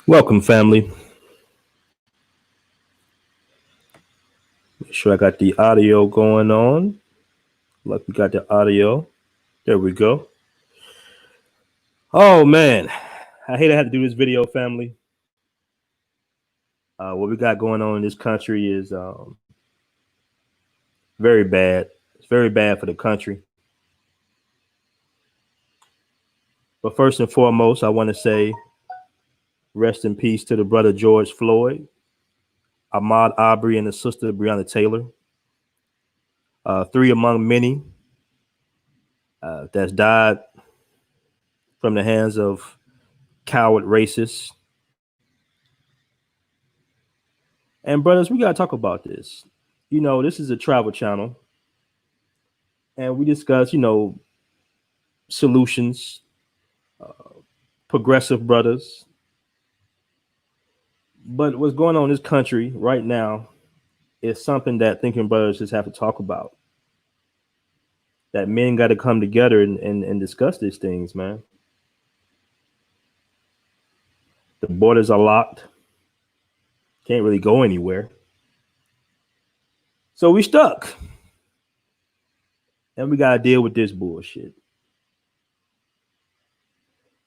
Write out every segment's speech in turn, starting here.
Welcome, family. Make sure I got the audio going on. Like we got the audio. There we go. Oh man, I hate I had to do this video, family. What we got going on in this country is very bad. It's very bad for the country. But first and foremost, I want to say rest in peace to the brother George Floyd, Ahmaud Arbery, and the sister Breonna Taylor. Three among many that's died from the hands of coward racists. And brothers, we gotta talk about this. This is a travel channel, and we discuss, solutions, progressive brothers. But what's going on in this country right now is something that thinking brothers just have to talk about. That men got to come together and discuss these things, man. The borders are locked. Can't really go anywhere. So we stuck. And we got to deal with this bullshit.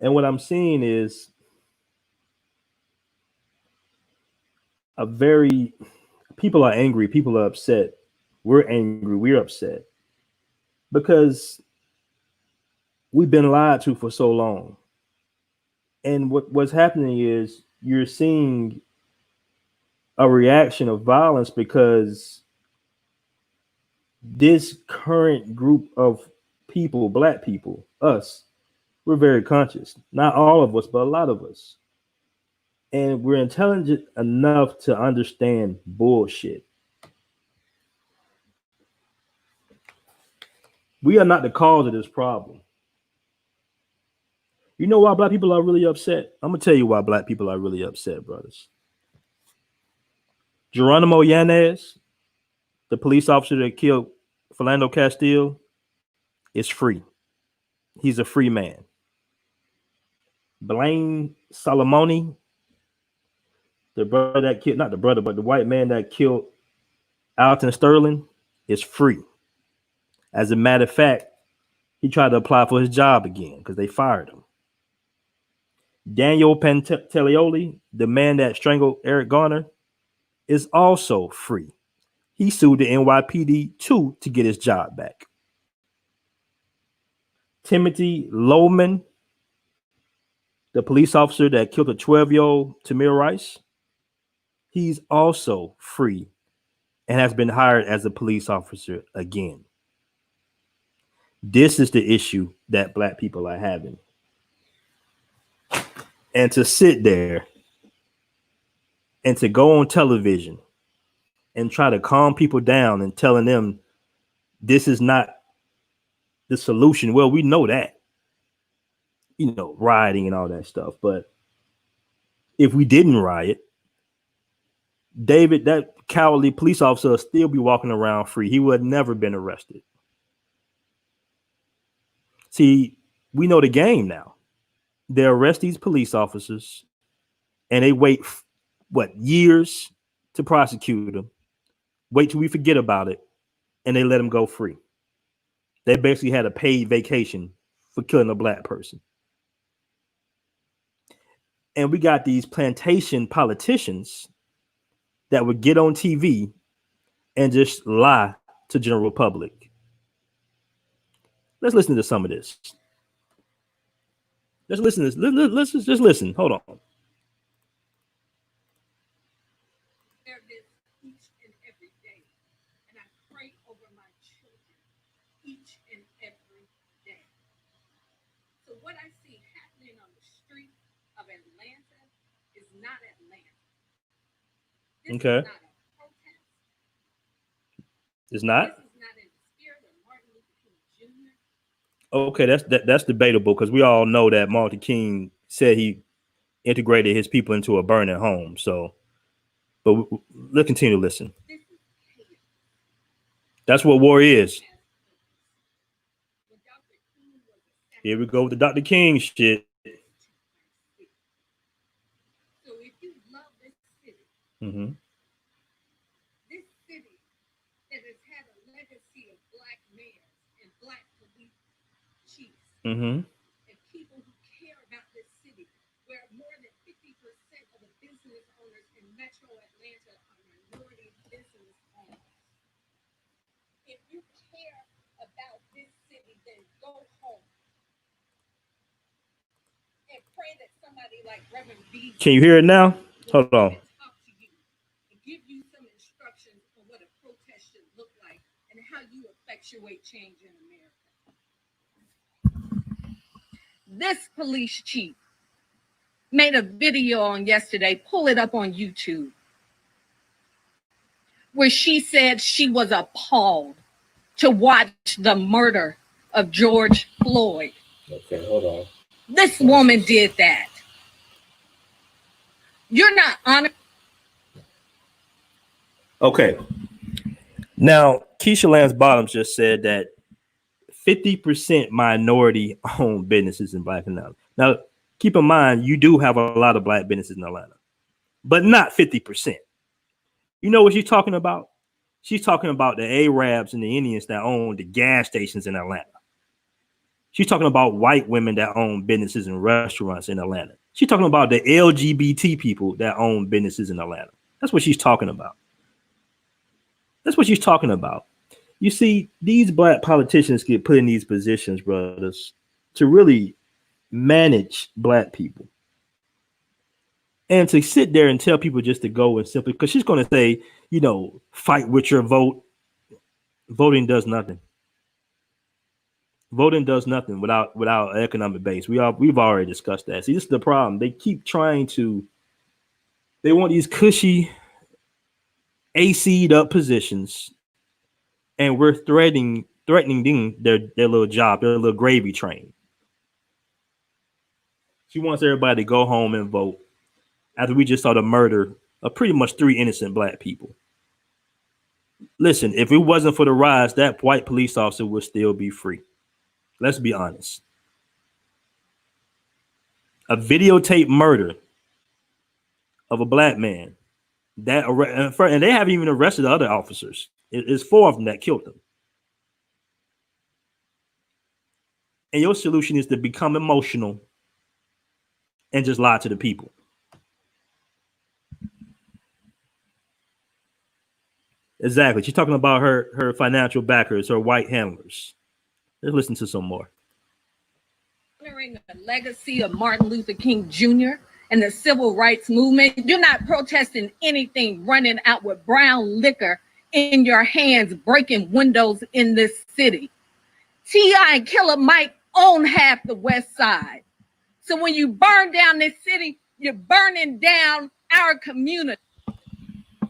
And what I'm seeing is a very people are angry, people are upset. We're angry, we're upset. Because we've been lied to for so long. And what's happening is you're seeing a reaction of violence because this current group of people, black people, us, we're very conscious. Not all of us, but a lot of us. And we're intelligent enough to understand bullshit. We are not the cause of this problem. You know why black people are really upset? I'm gonna tell you why black people are really upset, brothers. Geronimo Yanez, the police officer that killed Philando Castile, is free. He's a free man. Blaine Solomoni, the brother that killed, not the brother, but the white man that killed Alton Sterling, is free. As a matter of fact, he tried to apply for his job again because they fired him. Daniel Pantaleoli, the man that strangled Eric Garner, is also free. He sued the NYPD too to get his job back. Timothy Loman, the police officer that killed a 12-year-old Tamir Rice, he's also free and has been hired as a police officer again. This is the issue that black people are having. And to sit there and to go on television and try to calm people down and telling them this is not the solution. Well, we know that, rioting and all that stuff. But if we didn't riot, David, that cowardly police officer, would still be walking around free. He would have never been arrested. See, we know the game now. They arrest these police officers and they wait, years to prosecute them. Wait till we forget about it, and they let them go free. They basically had a paid vacation for killing a black person. And we got these plantation politicians that would get on TV and just lie to general public. Let's listen to some of this. Let's listen to this. Let's just listen. Hold on. There is each and every day, and I pray over my children each and every day. So what I see happening on the street of Atlanta is not Atlanta. This Okay. is not a protest. It's not? This is not in the spirit of Martin Luther King Jr. Okay, that's debatable because we all know that Martin King said he integrated his people into a burning home. So, but let's continue to listen. This is chaos. That's what war is. When Dr. King was Here we go with the Dr. King shit. So Mm-hmm. This city that has had a legacy of black mayors and black police chiefs Mm-hmm. and people who care about this city, where more than 50% of the business owners in Metro Atlanta are minority business owners. If you care about this city, then go home and pray that somebody like Reverend B Can you hear it now? will Hold come on. and talk to you and give you some instructions on what a protest should look like and how you effectuate change in America. This police chief made a video on yesterday, pull it up on YouTube, where she said she was appalled to watch the murder of George Floyd. Okay, hold on. This woman did that. You're not honored. Okay. Now, Keisha Lance Bottoms just said that 50% minority owned businesses in Black Atlanta. Now, keep in mind, you do have a lot of black businesses in Atlanta, but not 50%. You know what she's talking about? She's talking about the Arabs and the Indians that own the gas stations in Atlanta. She's talking about white women that own businesses and restaurants in Atlanta. She's talking about the LGBT people that own businesses in Atlanta. That's what she's talking about. That's what she's talking about. You see, these black politicians get put in these positions, brothers, to really manage black people. And to sit there and tell people just to go and simply, because she's going to say, you know, fight with your vote. Voting does nothing. Voting does nothing without an economic base. We've already discussed that. See, this is the problem. They keep trying to. They want these cushy, AC'd up positions, and we're threatening them their little job, their little gravy train. She wants everybody to go home and vote after we just saw the murder of pretty much 3 innocent black people. Listen, if it wasn't for the riots, that white police officer would still be free. Let's be honest. A videotape murder of a black man and they haven't even arrested the other officers. It's 4 of them that killed them. And your solution is to become emotional and just lie to the people. Exactly. She's talking about her financial backers, her white handlers. Let's listen to some more. Honoring the legacy of Martin Luther King Jr. and the civil rights movement. You're not protesting anything running out with brown liquor in your hands, breaking windows in this city. T.I. and Killer Mike own half the West Side. So when you burn down this city, you're burning down our community.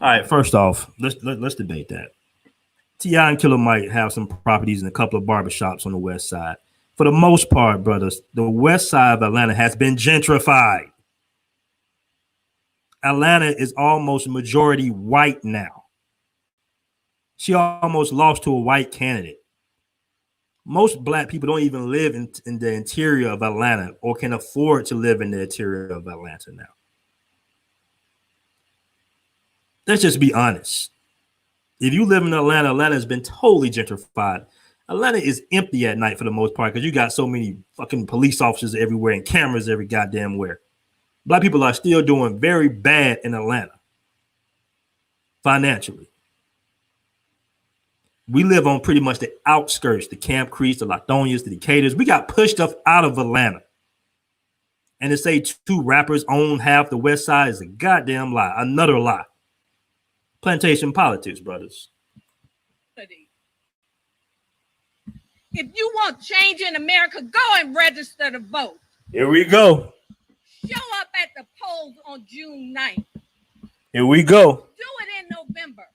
All right, first off, let's debate that. T.I. and Killer Mike have some properties in a couple of barbershops on the West Side. For the most part, brothers, the West Side of Atlanta has been gentrified. Atlanta is almost majority white now. She almost lost to a white candidate. Most black people don't even live in the interior of Atlanta or can afford to live in the interior of Atlanta now. Let's just be honest. If you live in Atlanta, Atlanta has been totally gentrified. Atlanta is empty at night for the most part because you got so many fucking police officers everywhere and cameras every goddamn where. Black people are still doing very bad in Atlanta financially. We live on pretty much the outskirts, the Camp Creeks, the Lathonias, the Decatur's. We got pushed up out of Atlanta. And to say 2 rappers own half the West Side is a goddamn lie. Another lie. Plantation politics, brothers. If you want change in America, go and register to vote. Here we go. Show up at the polls on June 9th. Here we go. Do it in November.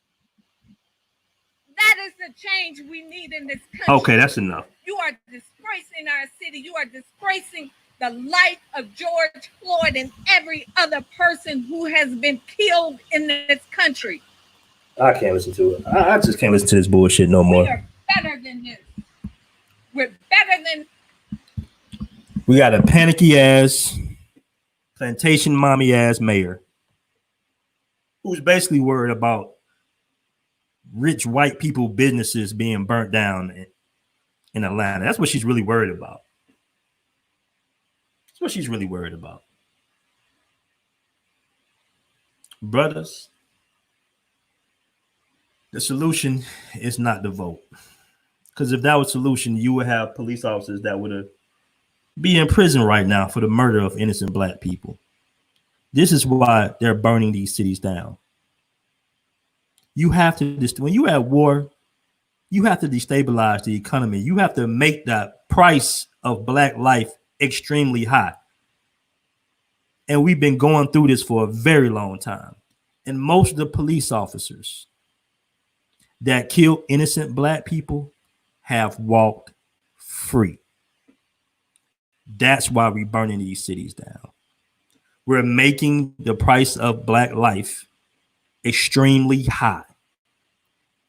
That is the change we need in this country. Okay, that's enough. You are disgracing our city. You are disgracing the life of George Floyd and every other person who has been killed in this country. I can't listen to it. I just can't listen to this bullshit no more. We are better than this. We're better than. We got a panicky ass, plantation mommy ass mayor who's basically worried about rich white people businesses being burnt down in Atlanta. That's what she's really worried about. That's what she's really worried about. Brothers, the solution is not the vote. Because if that was the solution, you would have police officers that would be in prison right now for the murder of innocent black people. This is why they're burning these cities down. You have to, when you're at war, you have to destabilize the economy. You have to make the price of black life extremely high. And we've been going through this for a very long time. And most of the police officers that kill innocent black people have walked free. That's why we're burning these cities down. We're making the price of black life extremely high.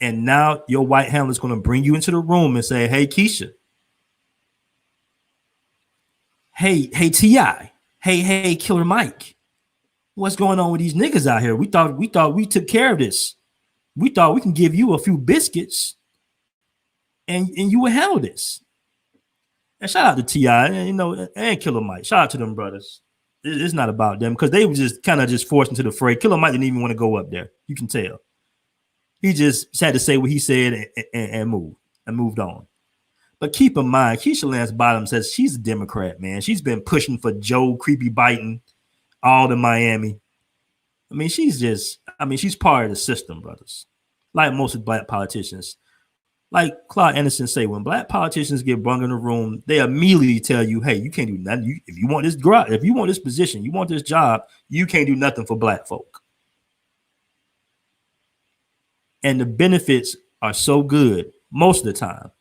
And now your white handler is going to bring you into the room and say, hey, Keisha. Hey, T.I. Hey, Killer Mike. What's going on with these niggas out here? We thought we took care of this. We thought we can give you a few biscuits and you would handle this. And shout out to T.I. and Killer Mike. Shout out to them brothers. It's not about them because they were just kind of just forced into the fray. Killer Mike didn't even want to go up there. You can tell. He just had to say what he said and moved on. But keep in mind, Keisha Lance Bottoms says she's a Democrat, man. She's been pushing for Joe Creepy Biden all in Miami. I mean, she's part of the system, brothers. Like most of black politicians. Like Claude Anderson say, when black politicians get brung in the room, they immediately tell you, hey, you can't do nothing. If you want this position, you want this job, you can't do nothing for black folk. And the benefits are so good most of the time.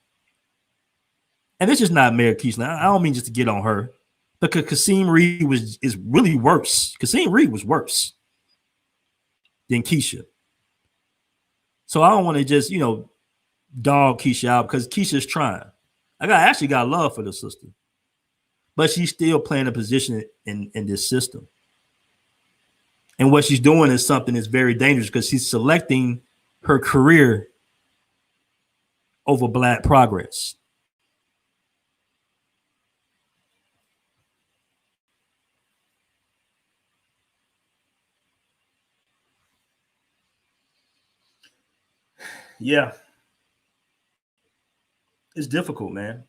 And it's just not Mayor Keisha. I don't mean just to get on her, because Kasim Reed is really worse. Kasim Reed was worse than Keisha. So I don't want to just, dog Keisha out because Keisha's trying. I actually got love for the sister, but she's still playing a position in this system. And what she's doing is something that's very dangerous because she's selecting her career over black progress. Yeah. It's difficult, man.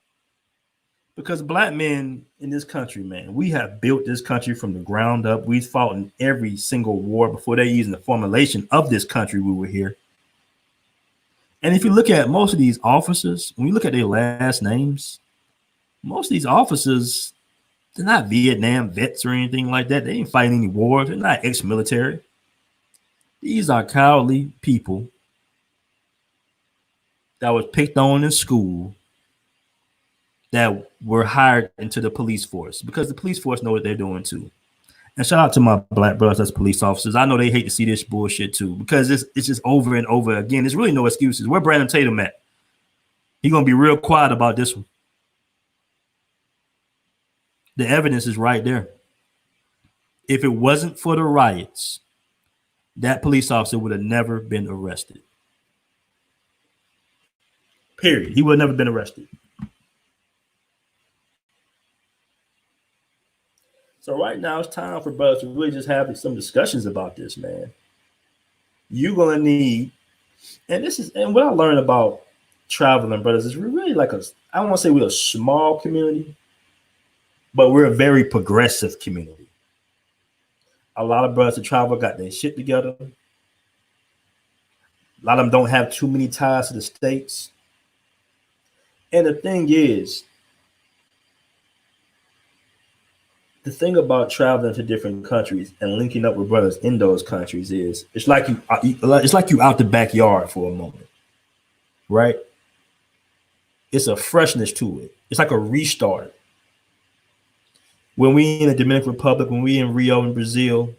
Because black men in this country, man, we have built this country from the ground up. We've fought in every single war before they used the formulation of this country. We were here. And if you look at most of these officers, when you look at their last names, most of these officers, they're not Vietnam vets or anything like that. They ain't fighting any wars. They're not ex-military. These are cowardly people that was picked on in school that were hired into the police force because the police force know what they're doing too. And shout out to my black brothers as police officers. I know they hate to see this bullshit too because it's just over and over again. There's really no excuses. Where Brandon Tatum at? He's going to be real quiet about this one. The evidence is right there. If it wasn't for the riots, that police officer would have never been arrested. Period. He would have never been arrested. So right now it's time for brothers to really just have some discussions about this, man. You're gonna need, and what I learned about traveling, brothers, is we're really like I don't want to say we're a small community, but we're a very progressive community. A lot of brothers that travel got their shit together. A lot of them don't have too many ties to the States. And the thing about traveling to different countries and linking up with brothers in those countries is it's like you out the backyard for a moment, right? It's a freshness to it. It's like a restart. When we in the Dominican Republic, when we in Rio in Brazil,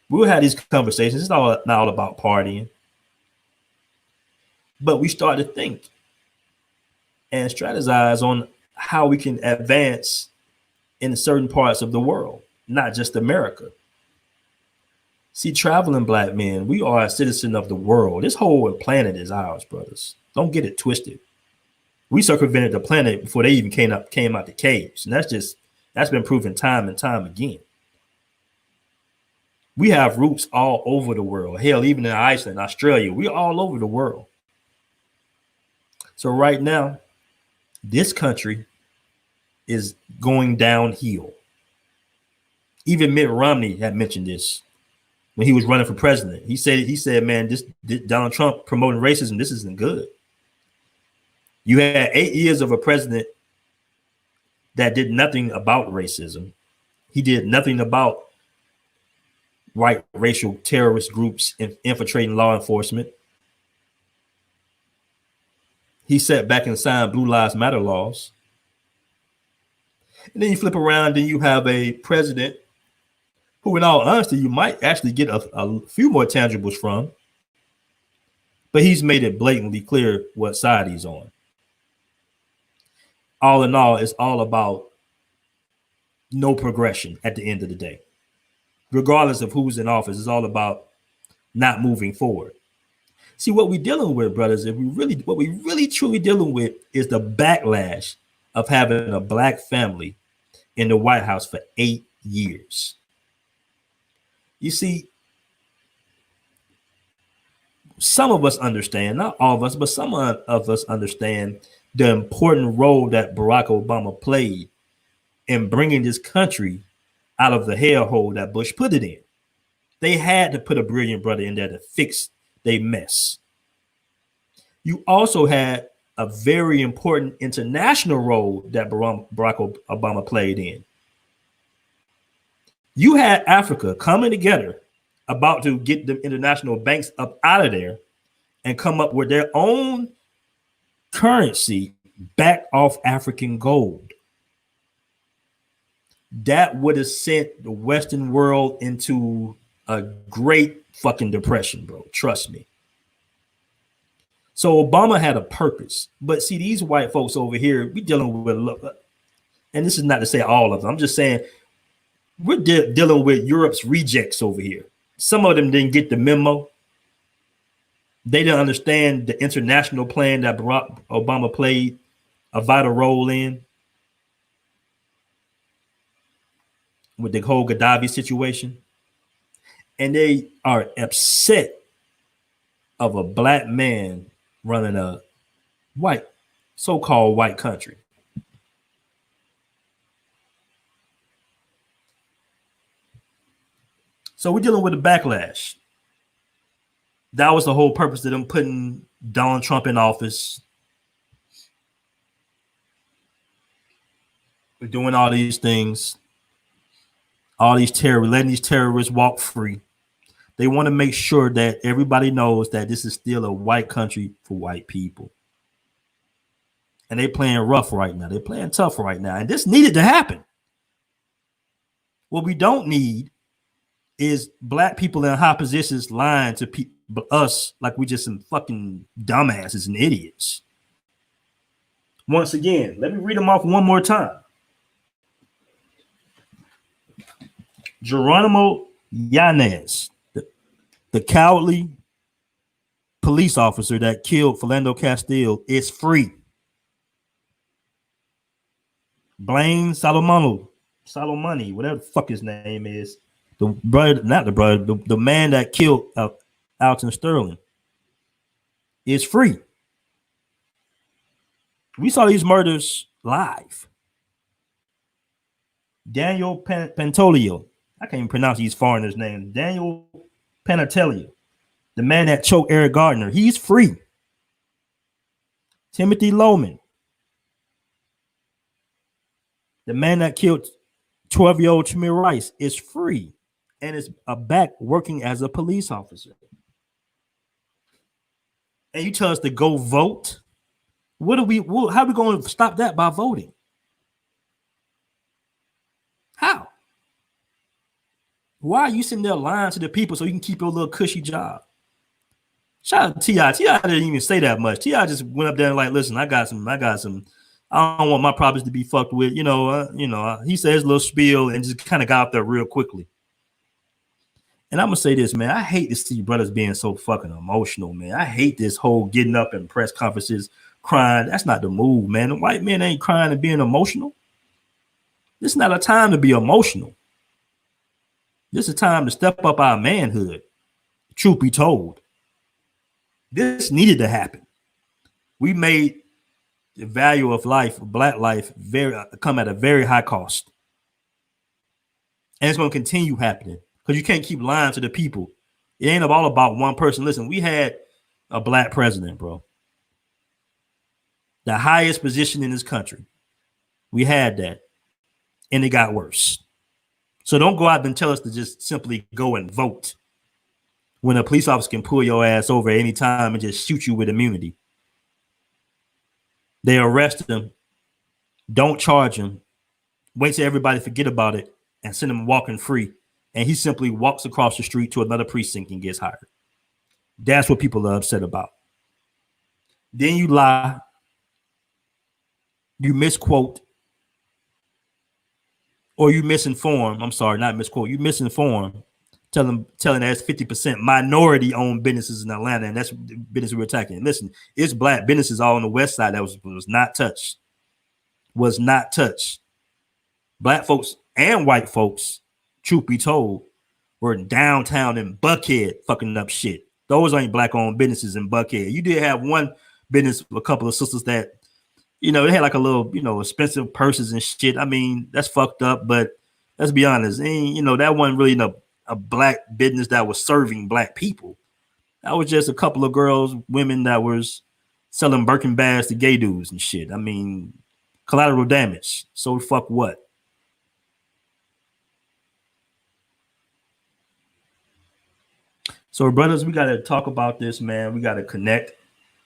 we'll have these conversations. It's not all about partying, but we start to think and strategize on how we can advance in certain parts of the world, not just America. See, traveling black men, we are a citizen of the world. This whole planet is ours, brothers. Don't get it twisted. We circumvented the planet before they even came out the caves, and that's been proven time and time again. We have roots all over the world. Hell, even in Iceland, Australia, we're all over the world. So right now, this country is going downhill. Even Mitt Romney had mentioned this when he was running for president. He said, man, this Donald Trump promoting racism, this isn't good. You had 8 years of a president that did nothing about racism. He did nothing about white racial terrorist groups infiltrating law enforcement. He sat back and signed Blue Lives Matter laws. And then you flip around and you have a president who, in all honesty, you might actually get a few more tangibles from, but he's made it blatantly clear what side he's on. All in all, it's all about no progression at the end of the day. Regardless of who's in office, it's all about not moving forward. See, what we're dealing with, brothers, what we really truly dealing with is the backlash of having a black family in the White House for 8 years. You see, some of us understand, not all of us, but some of us understand the important role that Barack Obama played in bringing this country out of the hellhole that Bush put it in. They had to put a brilliant brother in there to fix their mess. You also had a very important international role that Barack Obama played in. You had Africa coming together, about to get the international banks up out of there and come up with their own currency backed off African gold. That would have sent the Western world into a great fucking depression, bro. Trust me. So Obama had a purpose. But see, these white folks over here, we dealing with, and this is not to say all of them, I'm just saying we're dealing with Europe's rejects over here. Some of them didn't get the memo. They didn't understand the international plan that Barack Obama played a vital role in with the whole Gaddafi situation. And they are upset of a black man running a white, so-called white country. So we're dealing with a backlash. That was the whole purpose of them putting Donald Trump in office. We're doing all these things, letting these terrorists walk free. They want to make sure that everybody knows that this is still a white country for white people. And they're playing rough right now. They're playing tough right now. And this needed to happen. What we don't need is black people in high positions lying to us like we just some fucking dumbasses and idiots. Once again, let me read them off one more time. Geronimo Yanez, the cowardly police officer that killed Philando Castile, is free. Blaine Solomoni, whatever the fuck his name is, the man that killed Alton Sterling, is free. We saw these murders live. Daniel Pantaleo, I can't even pronounce these foreigners' names. Daniel Pantaleo, the man that choked Eric Gardner, he's free. Timothy Loman, the man that killed 12-year-old Tamir Rice, is free and is back working as a police officer. And you tell us to go vote? How are we going to stop that by voting? How? Why are you sitting there lying to the people so you can keep your little cushy job? Shout out to T.I. T.I. didn't even say that much. T.I. just went up there and like, listen, I got some. I don't want my properties to be fucked with. He said his little spiel and just kind of got out there real quickly. And I'm gonna say this, man. I hate to see brothers being so fucking emotional, man. I hate this whole getting up in press conferences crying. That's not the move, man. The white men ain't crying and being emotional. This is not a time to be emotional. This is a time to step up our manhood. Truth be told, this needed to happen. We made the value of life, black life, come at a very high cost, and it's going to continue happening because you can't keep lying to the people. It ain't all about one person. Listen, we had a black president, bro, the highest position in this country. We had that, and it got worse. So don't go out and tell us to just simply go and vote when a police officer can pull your ass over at any time and just shoot you with immunity. They arrest him, don't charge him, wait till everybody forget about it, and send him walking free. And he simply walks across the street to another precinct and gets hired. That's what people are upset about. Then you lie, you misquote, or you misinform. I'm sorry, not misquote. You misinform, telling that's 50% minority-owned businesses in Atlanta, and that's the business we're attacking. Listen, it's black businesses all on the west side that was not touched. Was not touched. Black folks and white folks, truth be told, were downtown in Buckhead fucking up shit. Those ain't black-owned businesses in Buckhead. You did have one business, a couple of sisters that, they had like a little, expensive purses and shit. I mean, that's fucked up, but let's be honest. That wasn't really a black business that was serving black people. That was just a couple of women that was selling Birkin bags to gay dudes and shit. I mean, collateral damage. So fuck what? So, brothers, we got to talk about this, man. We got to connect.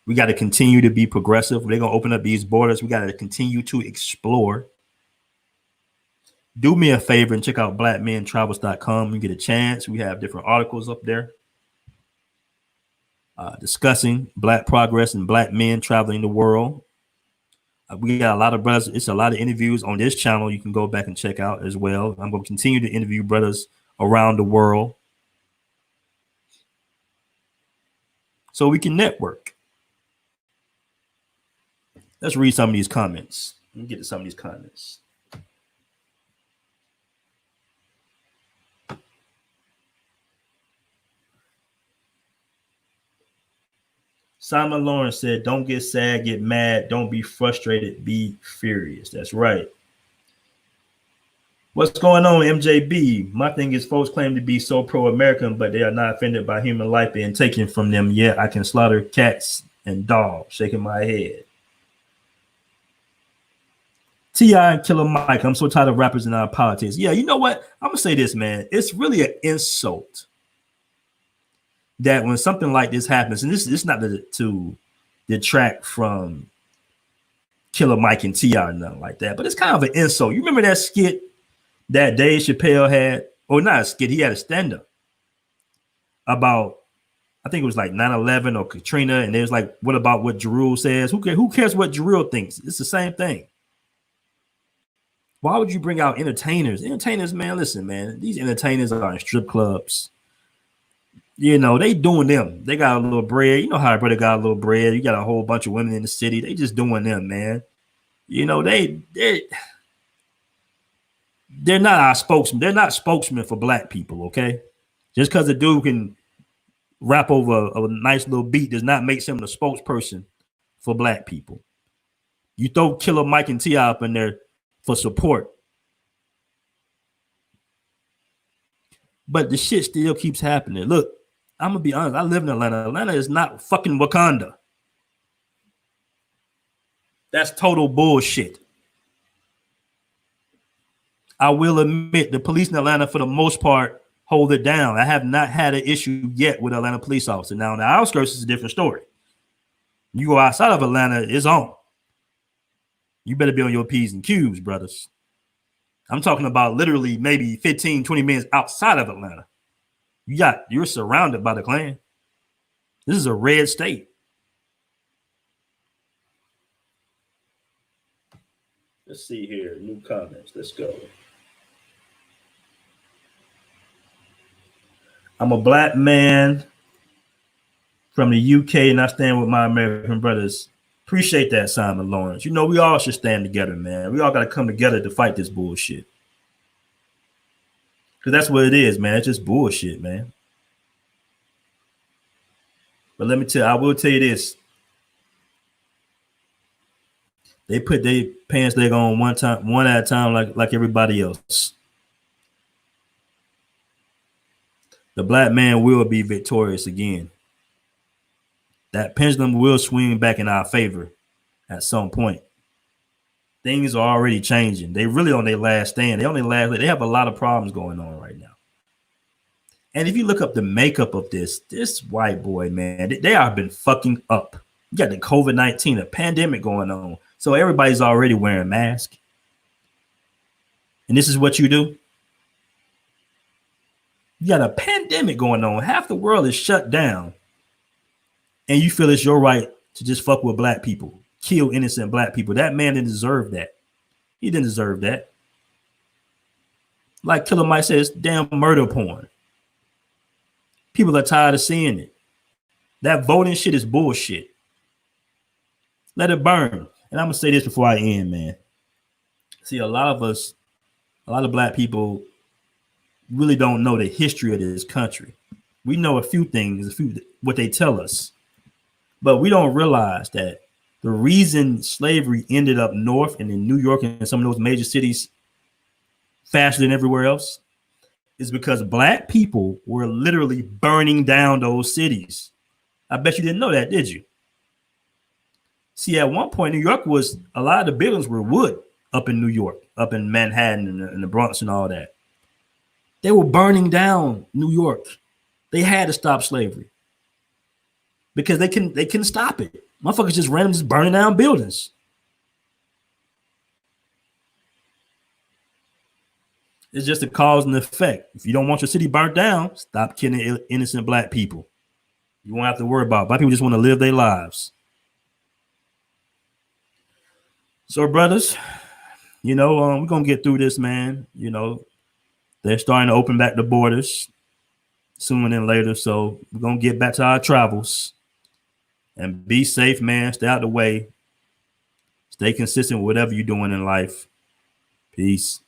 We got to continue to be progressive. They're going to open up these borders. We got to continue to explore. Do me a favor and check out blackmentravels.com. You get a chance. We have different articles up there discussing black progress and black men traveling the world. We got a lot of brothers. It's a lot of interviews on this channel you can go back and check out as well. I'm going to continue to interview brothers around the world so we can network. Let's read some of these comments. Let me get to some of these comments. Simon Lawrence said, don't get sad, get mad. Don't be frustrated, be furious. That's right. What's going on, MJB? My thing is folks claim to be so pro-American, but they are not offended by human life being taken from them. Yet I can slaughter cats and dogs. Shaking my head. T.I. and Killer Mike, I'm so tired of rappers in our politics. Yeah, you know what? I'm going to say this, man. It's really an insult that when something like this happens, and this is not to detract from Killer Mike and T.I. or nothing like that, but it's kind of an insult. You remember that skit that Dave Chappelle had, or not a skit, he had a stand-up about, I think it was like 9/11 or Katrina, and it was like, what about what Jarrell says? Who cares what Jarrell thinks? It's the same thing. Why would you bring out entertainers? Entertainers, man, listen, man, these entertainers are in strip clubs. They doing them. They got a little bread. You know how brother got a little bread. You got a whole bunch of women in the city. They just doing them, man. They're not our spokesman. They're not spokesmen for black people, okay? Just because a dude can rap over a nice little beat does not make him the spokesperson for black people. You throw Killer Mike and T.I. up in there for support. But the shit still keeps happening. Look, I'm going to be honest. I live in Atlanta. Atlanta is not fucking Wakanda. That's total bullshit. I will admit the police in Atlanta, for the most part, hold it down. I have not had an issue yet with Atlanta police officer. Now, in the outskirts is a different story. You go outside of Atlanta, it's on. You better be on your P's and Q's, brothers. I'm talking about literally maybe 15, 20 minutes outside of Atlanta. You're surrounded by the Klan. This is a red state. Let's see here. New comments. Let's go. I'm a black man from the UK, and I stand with my American brothers. Appreciate that, Simon Lawrence. You know, we all should stand together, man. We all got to come together to fight this bullshit. Because that's what it is, man. It's just bullshit, man. But let me tell you, I will tell you this. They put their pants leg on one at a time, like everybody else. The black man will be victorious again. That pendulum will swing back in our favor at some point. Things are already changing. They really on their last stand. They have a lot of problems going on right now. And if you look up the makeup of this white boy, man, they have been fucking up. You got the COVID-19, a pandemic going on. So everybody's already wearing masks. And this is what you do? You got a pandemic going on. Half the world is shut down. And you feel it's your right to just fuck with black people, kill innocent black people. That man didn't deserve that. He didn't deserve that. Like Killer Mike says, damn murder porn. People are tired of seeing it. That voting shit is bullshit. Let it burn. And I'm going to say this before I end, man. See, a lot of black people really don't know the history of this country. We know a few things, what they tell us. But we don't realize that the reason slavery ended up north and in New York and some of those major cities faster than everywhere else is because black people were literally burning down those cities. I bet you didn't know that, did you? See, at one point, New York was a lot of the buildings were wood up in New York, up in Manhattan and the Bronx and all that. They were burning down New York. They had to stop slavery because they couldn't stop it. Motherfuckers just randomly just burning down buildings. It's just a cause and effect. If you don't want your city burnt down, stop killing innocent black people. You won't have to worry about it. Black people just want to live their lives. So, brothers, we're going to get through this, man. They're starting to open back the borders sooner than later. So we're going to get back to our travels and be safe, man. Stay out of the way. Stay consistent with whatever you're doing in life. Peace.